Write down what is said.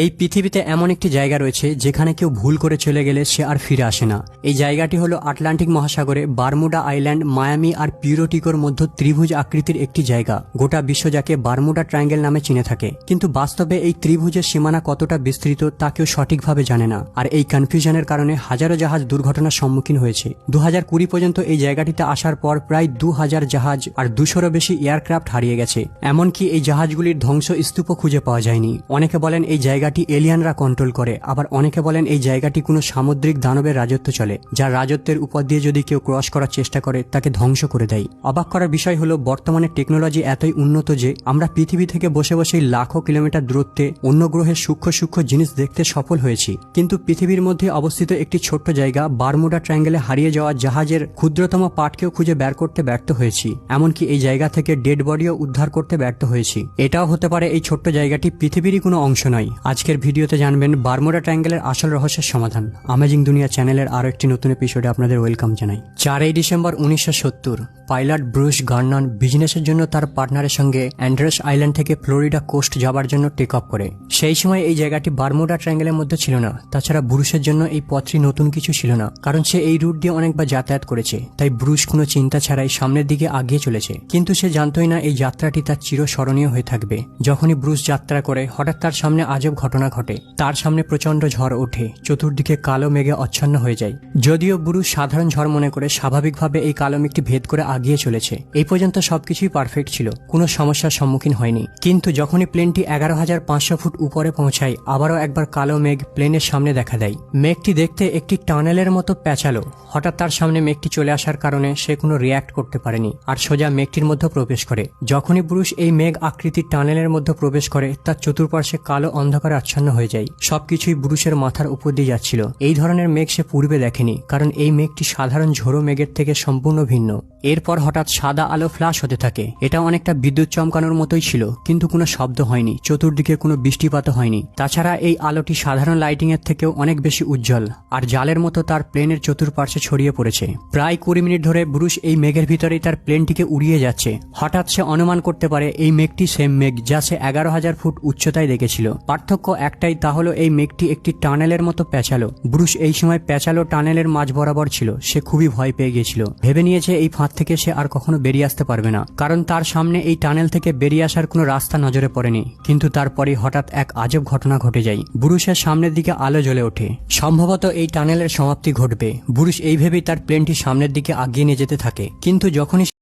এই পৃথিবীতে এমন একটি জায়গা রয়েছে যেখানে কেউ ভুল করে চলে গেলে সে আর ফিরে আসে না। এই জায়গাটি হলো আটলান্টিক মহাসাগরে বারমুডা আইল্যান্ড, মায়ামি আর পিউরোটিকোর মধ্যে ত্রিভুজ আকৃতির একটি জায়গা। গোটা বিশ্ব যাকে বারমুডা ট্রায়াঙ্গেল নামে চিনে থাকে, কিন্তু বাস্তবে এই ত্রিভুজের সীমানা কতটা বিস্তৃত তা কেউ সঠিকভাবে জানে না। আর এই কনফিউশনের কারণে হাজারো জাহাজ দুর্ঘটনার সম্মুখীন হয়েছে। 2020 পর্যন্ত এই জায়গাটিতে আসার পর প্রায় 2000 জাহাজ আর 200-রও বেশি এয়ারক্রাফট হারিয়ে গেছে। এমনকি এই জাহাজগুলির ধ্বংস স্তূপও খুঁজে পাওয়া যায়নি। অনেকে বলেন এই জায়গাটি এলিয়ানরা কন্ট্রোল করে, আবার অনেকে বলেন এই জায়গাটি কোনো সামুদ্রিক দানবের রাজত্ব চলে, যার রাজত্বের উপর দিয়ে যদি কেউ ক্রস করার চেষ্টা করে তাকে ধ্বংস করে দেয়। অবাক করার বিষয় হলো বর্তমানে টেকনোলজি এতই উন্নত যে আমরা পৃথিবী থেকে বসে বসেই লাখো কিলোমিটার দূরত্বে অন্য গ্রহের সূক্ষ্ম সূক্ষ্ম জিনিস দেখতে সফল হয়েছি। কিন্তু পৃথিবীর মধ্যে অবস্থিত একটি ছোট্ট জায়গা বারমুডা ট্রায়াঙ্গেলে হারিয়ে যাওয়া জাহাজের ক্ষুদ্রতম পার্টকেও খুঁজে বের করতে ব্যর্থ হয়েছি। এমনকি এই জায়গা থেকে ডেড বডিও উদ্ধার করতে ব্যর্থ হয়েছি। এটাও হতে পারে এই ছোট্ট জায়গাটি পৃথিবীরই কোনো অংশ নয়। আজকের ভিডিওতে জানবেন বারমুডা ট্রায়াঙ্গেলের আসল রহস্যের সমাধান। অ্যামেজিং দুনিয়া চ্যানেলের আরো একটি নতুন এপিসোডে আপনাদের ওয়েলকাম জানাই। 4 ডিসেম্বর 1970 পাইলট ব্রুস গার্নান বিজনেসের জন্য তার পার্টনারের সঙ্গে অ্যান্ড্রেস আইল্যান্ড থেকে ফ্লোরিডা কোস্ট যাবার জন্য টেক অফ করে। সেই সময় এই জায়গাটি বারমুডা ট্রায়াঙ্গেলের মধ্যে ছিল না। তাছাড়া ব্রুসের জন্য এই পথটি নতুন কিছু ছিল না, কারণ সে এই রুট দিয়ে অনেকবার যাতায়াত করেছে। তাই ব্রুস কোনো চিন্তা ছাড়াই সামনের দিকে আগিয়ে চলেছে। কিন্তু সে জানতই না এই যাত্রাটি তার চিরস্মরণীয় হয়ে থাকবে। যখনই ব্রুস যাত্রা করে হঠাৎ তার সামনে আজব ঘটনা ঘটে। তার সামনে প্রচন্ড ঝড় ওঠে, চতুর্দিকে কালো মেঘে আচ্ছন্ন হয়ে যায়। যদিও ব্রুস সাধারণ ঝড় মনে করে স্বাভাবিকভাবে এই কালো মেঘটি ভেদ করে আগিয়ে চলেছে। এই পর্যন্ত সবকিছুই পারফেক্ট ছিল, কোনো সমস্যার সম্মুখীন হয়নি। কিন্তু যখনই প্লেনটি 11,500 ফুট উপরে পৌঁছায়, আবারও একবার কালো মেঘ প্লেনের সামনে দেখা দেয়। মেঘটি দেখতে একটি টানেলের মতো প্যাঁচালো। হঠাৎ তার সামনে মেঘটি চলে আসার কারণে সে কোনো রিয়্যাক্ট করতে পারেনি আর সোজা মেঘটির মধ্যে প্রবেশ করে। যখনই ব্রুস এই মেঘ আকৃতির টানেলের মধ্যে প্রবেশ করে, তার চতুর্পার্শ্বে কালো অন্ধকারে আচ্ছন্ন হয়ে যায়। সবকিছুই ব্রুসের মাথার উপর দিয়ে যাচ্ছিল। এই ধরনের মেঘ সে পূর্বে দেখেনি, কারণ এই মেঘটি সাধারণ ঝোড়ো মেঘের থেকে সম্পূর্ণ ভিন্ন। এরপর হঠাৎ সাদা আলো ফ্ল্যাশ হতে থাকে। এটা অনেকটা বিদ্যুৎ চমকানোর মতোই ছিল, কিন্তু কোনো শব্দ হয়নি, চতুর্দিকে কোনো বৃষ্টিপাত হয়নি। তাছাড়া এই আলোটি সাধারণ লাইটিং এর থেকেও অনেক বেশি উজ্জ্বল আর জালের মতো তার প্লেনের চতুর্পার্শ্বে ছড়িয়ে পড়েছে। প্রায় 20 মিনিট ধরে ব্রুস এই মেঘের ভিতরেই তার প্লেনটিকে উড়িয়ে যাচ্ছে। হঠাৎ সে অনুমান করতে পারে এই মেঘটি সেম মেঘ যা সে 11,000 ফুট উচ্চতায় দেখেছিল। পার্থক্য একটাই, তা হলো এই মেঘটি একটি টানেলের মতো প্যাঁচালো। ব্রুস এই সময় প্যাঁচালো টানেলের মাঝ বরাবর ছিল। সে খুবই ভয় পেয়ে গিয়েছিল, ভেবে নিয়েছে এই ফাঁদ থেকে সে আর কখনো বেরিয়ে আসতে পারবে না, কারণ তার সামনে এই টানেল থেকে বেরিয়ে আসার কোনো রাস্তা নজরে পড়েনি। কিন্তু তারপরে হঠাৎ এক আজব ঘটনা ঘটে যায়। ব্রুসের সামনের দিকে আলো জ্বলে ওঠে। সম্ভবত এই টানেলের সমাপ্তি ঘটবে। ব্রুস এই ভেবেই তার প্লেনটি সামনের দিকে আগিয়ে নিয়ে যেতে থাকে। কিন্তু যখনই